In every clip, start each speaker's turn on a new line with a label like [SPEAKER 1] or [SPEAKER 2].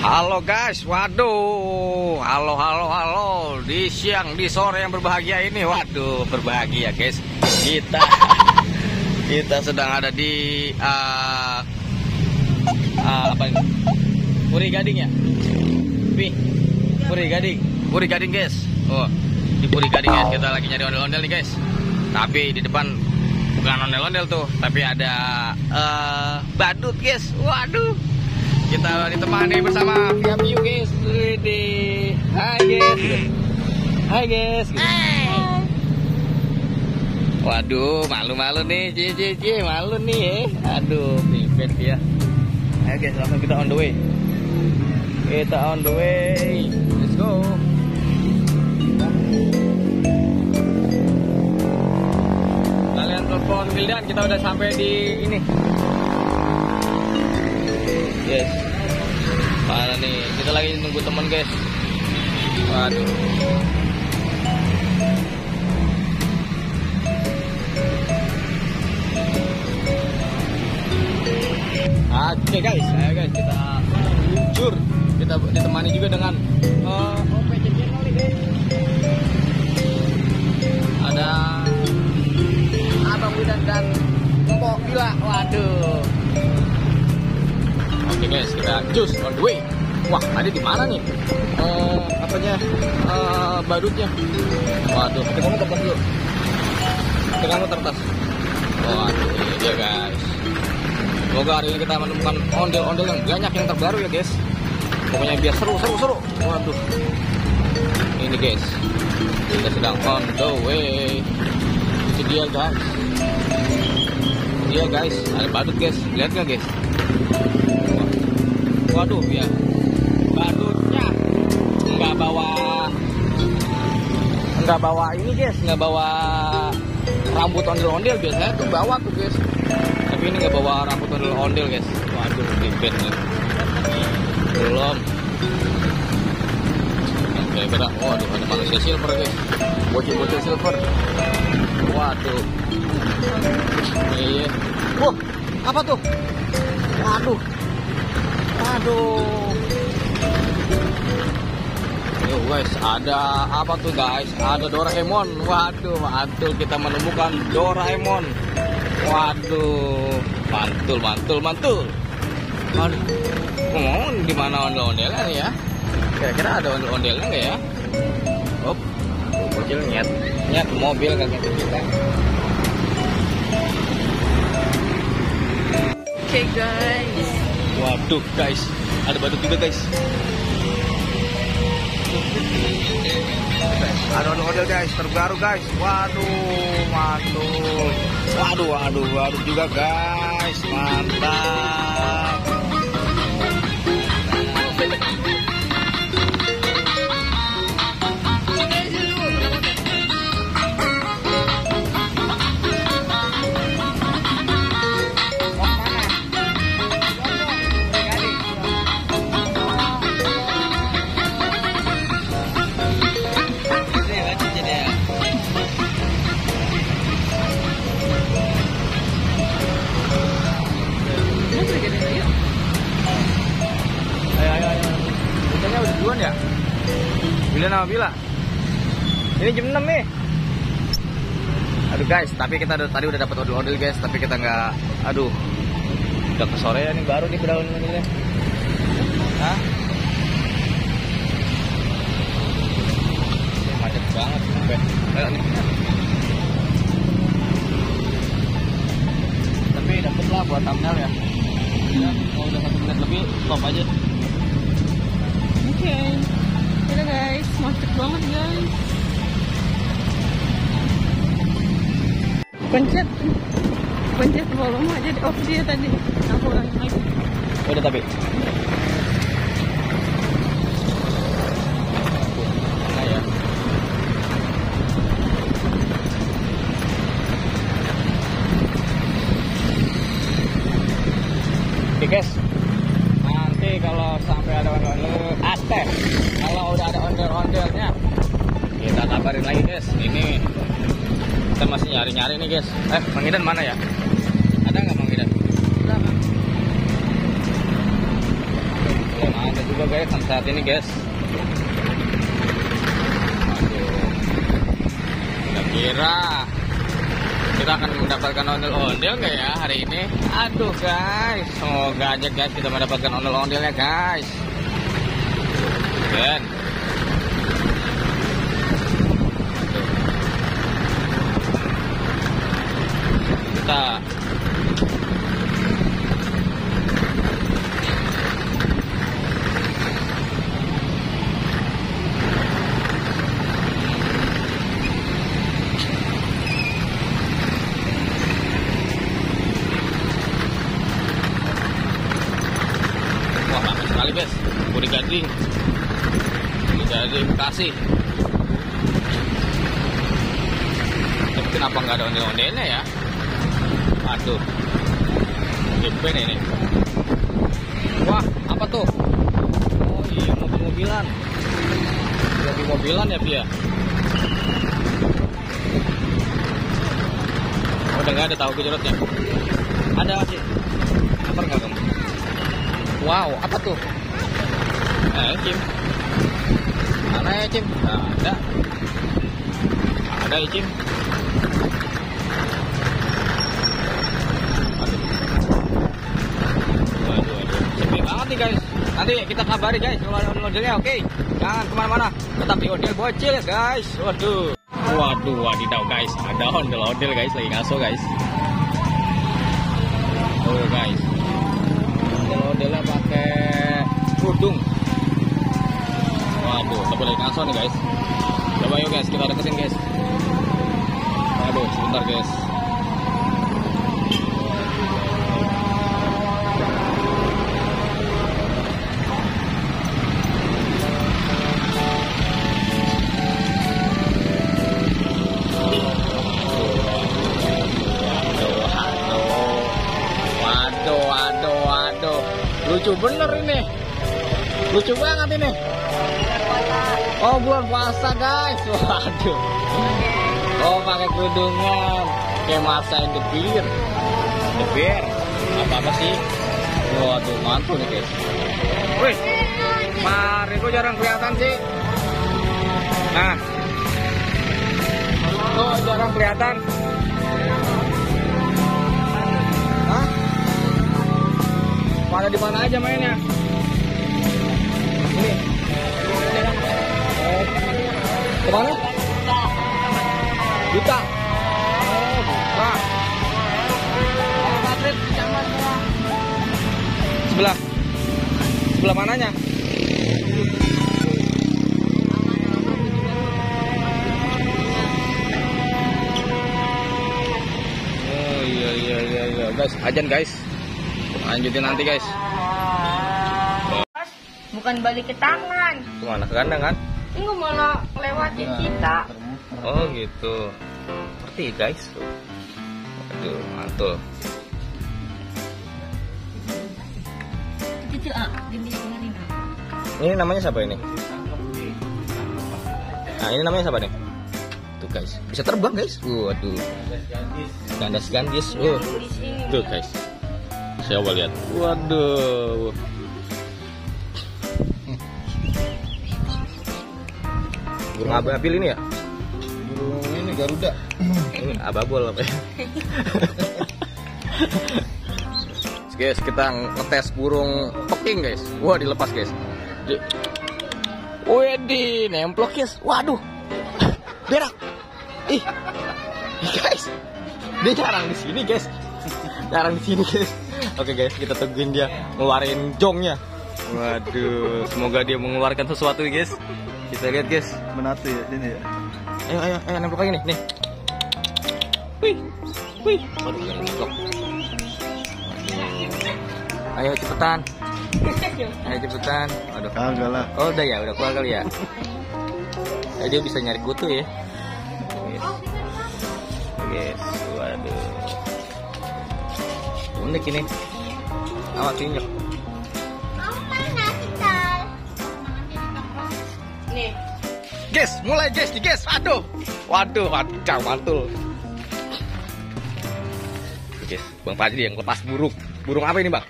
[SPEAKER 1] Halo guys, waduh, halo, di siang, di sore yang berbahagia ini, waduh, berbahagia guys. Kita sedang ada di apa ini? Puri Gading ya? Puri Gading guys. Oh, di Puri Gading ya, kita lagi nyari ondel-ondel nih guys. Tapi di depan bukan ondel-ondel tuh, tapi ada badut guys. Waduh. Kita ditemani bersama Via View guys. Hai guys. Hai. Waduh, malu-malu nih, Cie, malu nih ya. Aduh, pimpin dia. Ayo guys, langsung kita on the way. Let's go. Kalian telepon Wildan, kita udah sampai di ini. Guys, mana nih? Kita lagi nunggu temen guys. Waduh. Oke guys, ayo guys kita luncur. Kita ditemani juga dengan OPC channel nih guys. Ada Abang Wildan dan Mpok Bila. Waduh. Oke guys, kita just on the way. Wah, ada di mana nih? Badutnya. Waduh, kita mau tertas dulu. Kita mau tertas. Waduh, ini dia guys. Semoga hari ini kita menemukan ondel-ondel yang banyak yang terbaru ya guys. Pokoknya biar seru. Waduh. Ini guys, kita sedang on the way. Itu dia guys. Iya guys, ada badut guys. Lihat nggak guys? Waduh ya, badutnya nggak bawa ini guys, nggak bawa rambut ondel-ondel. Biasanya tuh bawa tuh guys, tapi ini nggak bawa rambut ondel-ondel guys. Waduh, ribet nih. Belum. Oke, beda. Waduh, ada manusia silver guys, bocil silver. Waduh. Iya. Wah, apa tuh? Waduh. Yo guys, ada apa tuh guys? Ada Doraemon. Waduh, mantul, kita menemukan Doraemon. Waduh, mantul. Waduh, di mana ondel-ondelnya nih ya? Kira-kira ada ondel-ondelnya nggak ya? Hop, bocil nyet mobil kagak kita.
[SPEAKER 2] Oke guys.
[SPEAKER 1] Waduh guys, ada badut juga guys. Ada ondel guys, terbaru guys. Waduh, mantul. Waduh juga guys, mantap. Ya, Bila nama Bila. Ini jam 6 nih. Aduh guys, tapi kita tadi udah dapat ondel-ondel guys, tapi kita nggak. Aduh, udah ke sore ya nih, baru nih daun ini. Hah? Macet banget sampai. Ayo nih. Tapi dapet lah buat thumbnail ya. Ya, kalau udah 1 menit lebih, stop aja.
[SPEAKER 2] Oke, udah guys, macet banget guys. Pencet volume aja di off dia tadi. Aku ulangin lagi.
[SPEAKER 1] Udah tapi. Nah ya. Oke guys. Nanti kalau sampai ada ondel-ondel, kalau udah ada ondel-ondelnya, kita kabarin lagi guys. Ini kita masih nyari-nyari nih guys. Bang Idan mana ya? Ada nggak Bang Idan?
[SPEAKER 2] Udah.
[SPEAKER 1] Belum ada juga guys saat ini guys. Kira kita akan mendapatkan ondel-ondel nggak ya hari ini? Aduh guys, semoga aja guys kita mendapatkan ondel-ondelnya guys. Dan kita guys, Budi Gading Bekasi. Tapi kenapa nggak ada ondel-ondelnya ya? Aduh, gimana ini? Wah, apa tuh? Oh iya, mobil-mobilan. Mobil-mobilan ya Pia? Oh, udah nggak ada tahu gejrotnya. Ada sih. Apa nggak kamu? Wow, apa tuh? Cim. Mana ya Cim? Nah, ada. Ada ya Cim. Waduh. Sepi banget nih guys. Nanti kita kabari guys kalau ada modelnya, oke? Jangan kemana-mana. Tetap di ondel bocil ya guys. Waduh. Waduh, wadidaw guys. Ada ondel-ondel guys lagi ngaso guys. Oh guys. Ondel-ondelnya pakai kerudung. Waduh, kita boleh ngaso nih guys. Coba yuk guys, kita deketin guys. Aduh, sebentar guys. Waduh. Lucu bener ini. Lucu banget ini. Oh, bulan puasa guys. Waduh. Oh, pakai kerudungan. Kayak masa in the beer. The beer. Apa sih? Waduh, mantul nih guys. Wih. Mari, kok jarang kelihatan sih. Nah. Kok jarang kelihatan. Hah? Pada di mana aja mainnya? Ini. Kemana? Buta. Oh, buta. Sebelah. Sebelah mananya? Oh iya guys, ajan guys. Lanjutin nanti guys.
[SPEAKER 2] Bukan balik ke tangan.
[SPEAKER 1] Kemana? Ke kandang kan?
[SPEAKER 2] Ini malah lewatin kita.
[SPEAKER 1] Oh gitu. Ngerti guys. Aduh, mantul. Ini namanya siapa ini? Nah, ini namanya siapa nih? Tuh guys, bisa terbang guys. Waduh. Gandas-gandis. Tuh guys. Coba lihat. Waduh. Burung abil ini ya?
[SPEAKER 3] Burung ini Garuda.
[SPEAKER 1] Ini ababol apa ya? Guys, kita ngetes burung peking guys. Wah, dilepas guys. Wih, nemplok guys. Waduh. Berak. Ih. Guys. Dia jarang di sini guys. Jarang di sini guys. Oke guys, kita tungguin dia ngeluarin jongnya. Waduh, semoga dia mengeluarkan sesuatu guys. Kita lihat guys.
[SPEAKER 3] Menatu ya ini ya.
[SPEAKER 1] Ayo nemplok lagi nih. Wih. Waduh, nemplok. Ayo cepetan. Waduh.
[SPEAKER 3] Kagak lah.
[SPEAKER 1] Oh udah ya, udah keluar kali ya. Dia bisa nyari kutu ya. Guys, waduh. Unik ini. Awas injek.
[SPEAKER 2] Nih.
[SPEAKER 1] Guys, mulai guys, Waduh, wacau mantul. Guys, Bang Fajri yang lepas burung. Burung apa ini, Bang?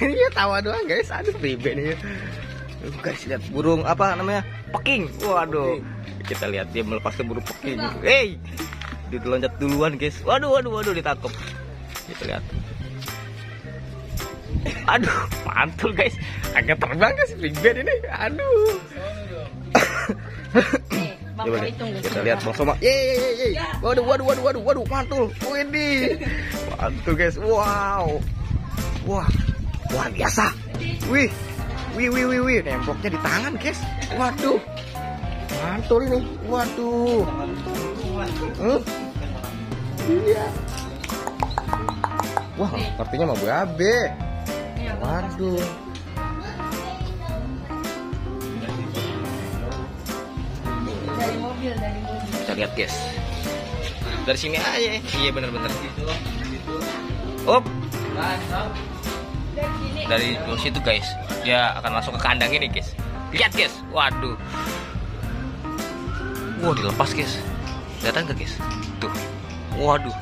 [SPEAKER 1] Ini tawa doang guys. Aduh ribet nih. Guys lihat burung apa namanya? Peking. Waduh. Kita lihat dia melepaskan burung peking. Hey. Dia loncat duluan guys. Waduh ditangkap. Kita lihat. Aduh, mantul guys. Agak terbang guys ribet ini. Aduh. Coba deh, kita lihat Bang Soma. Yeay. Waduh, mantul. Widih. Mantul guys. Wow. Wah, luar biasa. Wih. Nemboknya di tangan guys. Waduh. Mantul ini. Waduh. Iya. Wah, sepertinya mau babe. Waduh.
[SPEAKER 2] Dari mobil.
[SPEAKER 1] Kita lihat guys. Dari sini aja. Iya bener-bener. Op. Dari situ guys. Dia akan masuk ke kandang ini guys. Lihat guys. Waduh. Wah dilepas guys. Datang ke guys. Tuh. Waduh.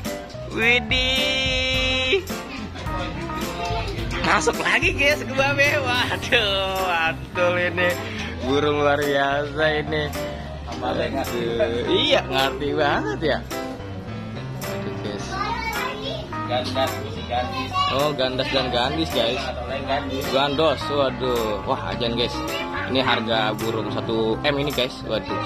[SPEAKER 1] Widih. Masuk lagi guys ke babe. Waduh. Mantul ini. Burung luar biasa ini. Iya ngerti banget ya. Aduh guys. Oh gandas dan gandis guys. Gandos. Waduh. Wah ajan guys. Ini harga burung 1 M ini guys. Waduh.